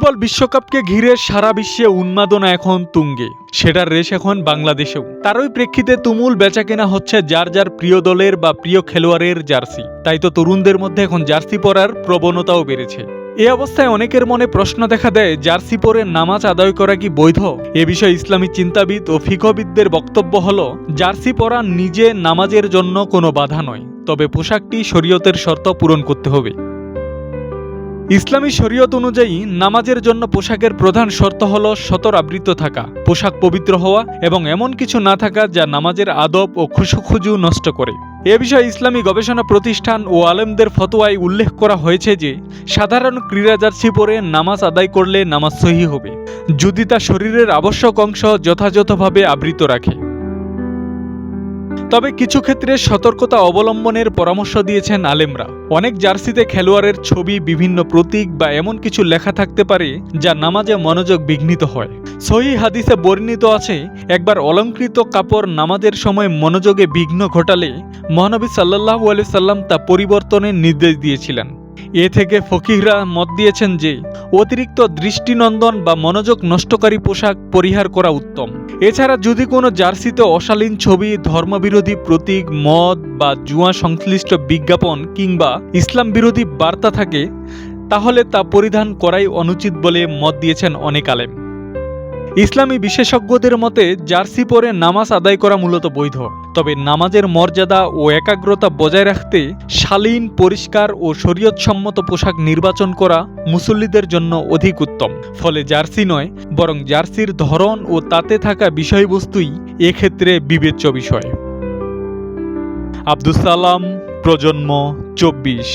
Football বিশ্বকাপকে ঘিরে সারা বিশ্বে উন্মাদনা এখন তুঙ্গে। সেটার রেশ এখন বাংলাদেশেও। তারই প্রেক্ষিতে তুমুল বেচাকেনা হচ্ছে যার যার প্রিয় দলের বা প্রিয় খেলোয়াড়ের জার্সি। তাই তো তরুণদের মধ্যে এখন জার্সি পরার প্রবণতাও বেড়েছে। এ অবস্থায় অনেকের মনে প্রশ্ন দেখা দেয়, জার্সি পরে নামাজ আদায় করা কি বৈধ? এ বিষয়ে ইসলামী চিন্তাবিদ ও ফিকহবিদদের বক্তব্য হলো, জার্সি পরা নিজে নামাজের জন্য কোনো বাধা নয়, তবে পোশাকটি শরীয়তের শর্ত পূরণ করতে হবে। ইসলামী শরীয়ত অনুযায়ী নামাজের জন্য পোশাকের প্রধান শর্ত হল সতর আবৃত থাকা, পোশাক পবিত্র হওয়া এবং এমন কিছু না থাকা যা নামাজের আদব ও খুশুখুজু নষ্ট করে। এ বিষয়ে ইসলামী গবেষণা প্রতিষ্ঠান ও আলেমদের ফতোয়ায় উল্লেখ করা হয়েছে যে সাধারণ ক্রীড়া জার্সি পরে নামাজ আদায় করলে নামাজ সহিহ হবে, যদি তা শরীরের আবশ্যক অংশ যথাযথভাবে আবৃত রাখে। তবে কিছু ক্ষেত্রে সতর্কতা অবলম্বনের পরামর্শ দিয়েছেন আলেমরা। অনেক জার্সিতে খেলোয়াড়ের ছবি, বিভিন্ন প্রতীক বা এমন কিছু লেখা থাকতে পারে যা নামাজে মনোযোগ বিঘ্নিত হয়। সহিহ হাদিসে বর্ণিত আছে, একবার অলংকৃত কাপড় নামাজের সময় মনোযোগে বিঘ্ন ঘটালে মহানবী সাল্লাল্লাহু আলাইহি সাল্লাম তা পরিবর্তনের নির্দেশ দিয়েছিলেন। এ থেকে ফকিহরা মত দিয়েছেন যে অতিরিক্ত দৃষ্টিনন্দন বা মনোযোগ নষ্টকারী পোশাক পরিহার করা উত্তম। এছাড়া যদি কোনো জার্সিতে অশালীন ছবি, ধর্মবিরোধী প্রতীক, মদ বা জুয়া সংশ্লিষ্ট বিজ্ঞাপন কিংবা ইসলাম বিরোধী বার্তা থাকে, তাহলে তা পরিধান করাই অনুচিত বলে মত দিয়েছেন অনেক আলেম। ইসলামী বিশেষজ্ঞদের মতে জার্সি পরে নামাজ আদায় করা মূলত বৈধ, তবে নামাজের মর্যাদা ও একাগ্রতা বজায় রাখতে শালীন, পরিষ্কার ও শরীয়তসম্মত পোশাক নির্বাচন করা মুসল্লিদের জন্য অধিক উত্তম। ফলে জার্সি নয়, বরং জার্সির ধরন ও তাতে থাকা বিষয়বস্তুই এক্ষেত্রে বিবেচ্য বিষয়। আব্দুস সালাম, প্রজন্ম 24।